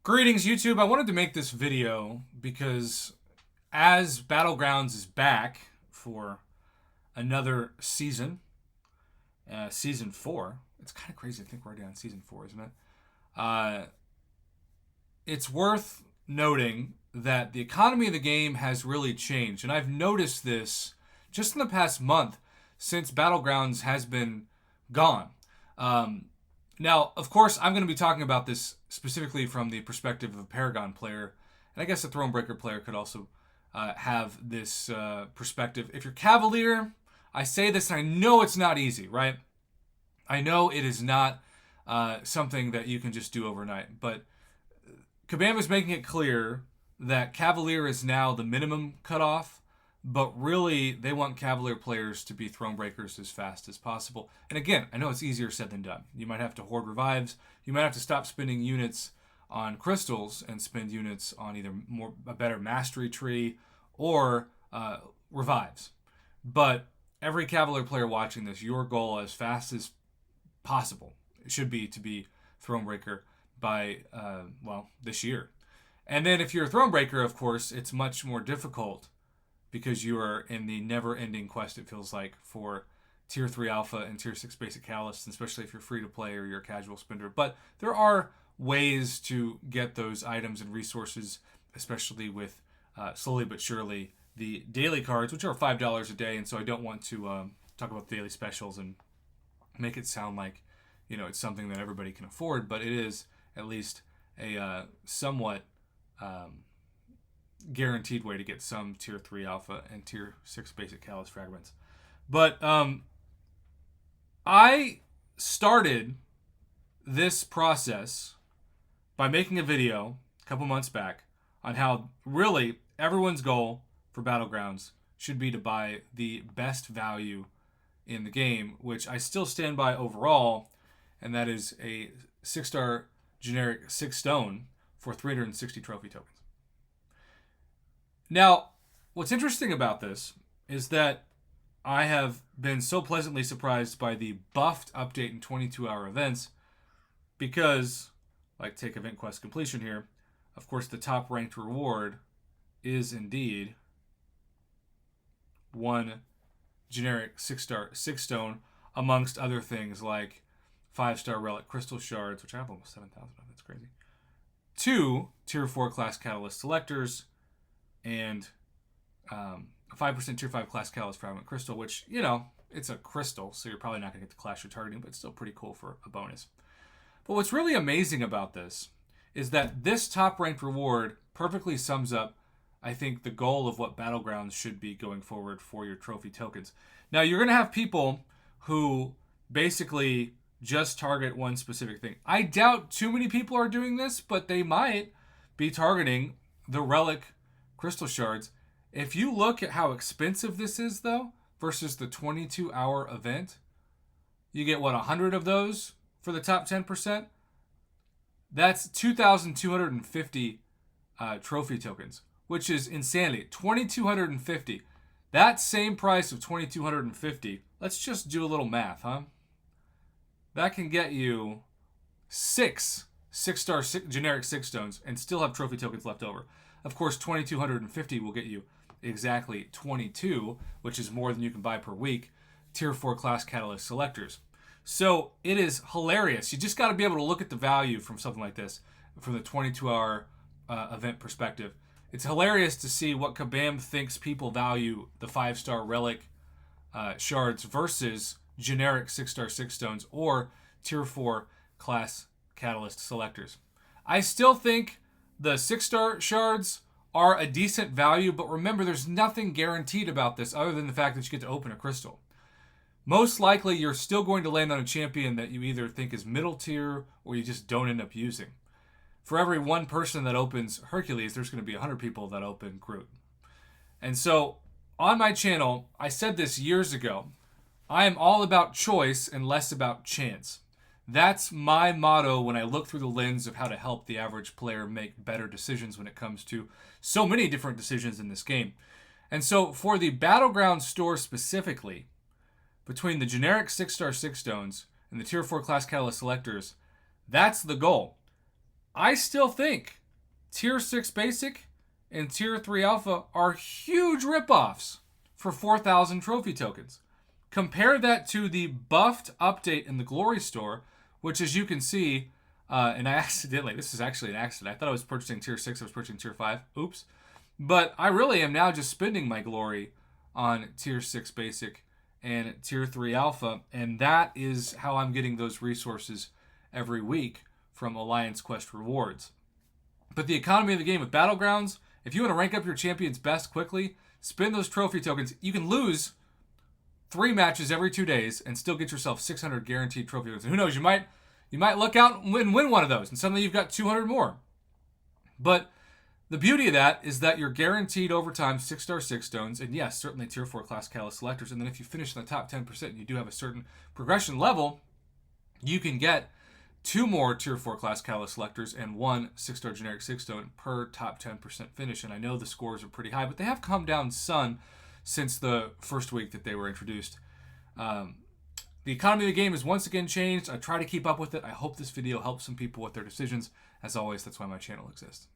Greetings, YouTube. I wanted to make this video because as Battlegrounds is back for another season, season 4, it's kind of crazy to think we're already on season 4, isn't it? It's worth noting that the economy of the game has really changed, and I've noticed this just in the past month since Battlegrounds has been gone. Now, of course, I'm going to be talking about this specifically from the perspective of a Paragon player, and I guess a Thronebreaker player could also have this perspective. If you're Cavalier, I say this, and I know it's not easy, right? I know it is not something that you can just do overnight, but Kabam is making it clear that Cavalier is now the minimum cutoff, but really they want Cavalier players to be Thronebreakers as fast as possible. And again, I know it's easier said than done. You might have to hoard revives. You might have to stop spending units on crystals and spend units on either a better mastery tree or revives. But every Cavalier player watching this, your goal as fast as possible should be to be Thronebreaker by, this year. And then if you're a Thronebreaker, of course, it's much more difficult because you are in the never-ending quest, it feels like, for Tier 3 Alpha and Tier 6 Basic Catalysts, especially if you're free-to-play or you're a casual spender. But there are ways to get those items and resources, especially with, slowly but surely, the daily cards, which are $5 a day. And so I don't want to talk about the daily specials and make it sound like, it's something that everybody can afford, but it is at least a somewhat guaranteed way to get some Tier 3 Alpha and Tier 6 Basic Catalyst fragments. But I started this process by making a video a couple months back on how really everyone's goal for Battlegrounds should be to buy the best value in the game, which I still stand by overall, and that is a 6-star generic 6 stone for 360 trophy tokens. Now, what's interesting about this is that I have been so pleasantly surprised by the buffed update in 22-hour events because, like take event quest completion here, of course the top ranked reward is indeed one generic 6-star 6 stone amongst other things like 5-star relic crystal shards, which I have almost 7,000 of. That's crazy. 2 tier 4 class catalyst selectors, and a 5% tier 5 class catalyst fragment crystal, which, it's a crystal, so you're probably not going to get the class you're targeting, but it's still pretty cool for a bonus. But what's really amazing about this is that this top ranked reward perfectly sums up, I think, the goal of what Battlegrounds should be going forward for your trophy tokens. Now, you're going to have people who basically just target one specific thing. I doubt too many people are doing this, but they might be targeting the relic crystal shards. If you look at how expensive this is, though, versus the 22-hour event, you get, 100 of those for the top 10%? That's 2,250 trophy tokens, which is insanity. 2,250. That same price of 2,250, let's just do a little math, huh? That can get you 6-star generic 6 stones and still have trophy tokens left over. Of course, 2,250 will get you exactly 22, which is more than you can buy per week, Tier 4 class catalyst selectors. So it is hilarious. You just got to be able to look at the value from something like this from the 22-hour event perspective. It's hilarious to see what Kabam thinks people value the 5-star relic shards versus generic 6-star 6 stones or Tier 4 class catalyst selectors. I still think the 6-star shards are a decent value, but remember, there's nothing guaranteed about this other than the fact that you get to open a crystal. Most likely, you're still going to land on a champion that you either think is middle tier or you just don't end up using. For every one person that opens Hercules, there's going to be 100 people that open Groot. And so, on my channel, I said this years ago, I am all about choice and less about chance. That's my motto when I look through the lens of how to help the average player make better decisions when it comes to so many different decisions in this game. And so for the Battleground store specifically, between the generic 6-star 6 stones and the Tier 4 class catalyst selectors, that's the goal. I still think Tier 6 Basic and Tier 3 Alpha are huge ripoffs for 4,000 trophy tokens. Compare that to the buffed update in the Glory Store, which, as you can see, and this is actually an accident. I thought I was purchasing Tier 6, I was purchasing Tier 5. Oops. But I really am now just spending my glory on Tier 6 Basic and Tier 3 Alpha, and that is how I'm getting those resources every week from Alliance Quest rewards. But the economy of the game with Battlegrounds, if you want to rank up your champions best quickly, spend those trophy tokens. You can lose 3 matches every 2 days and still get yourself 600 guaranteed trophy tokens. And who knows, you might look out and win one of those, and suddenly you've got 200 more. But the beauty of that is that you're guaranteed overtime 6-star 6 stones, and yes, certainly Tier 4 class Catalyst selectors. And then if you finish in the top 10% and you do have a certain progression level, you can get 2 more Tier 4 class Catalyst selectors and 1 6-star generic 6 stone per top 10% finish. And I know the scores are pretty high, but they have come down some since the first week that they were introduced. The economy of the game has once again changed. I try to keep up with it. I hope this video helps some people with their decisions. As always, that's why my channel exists.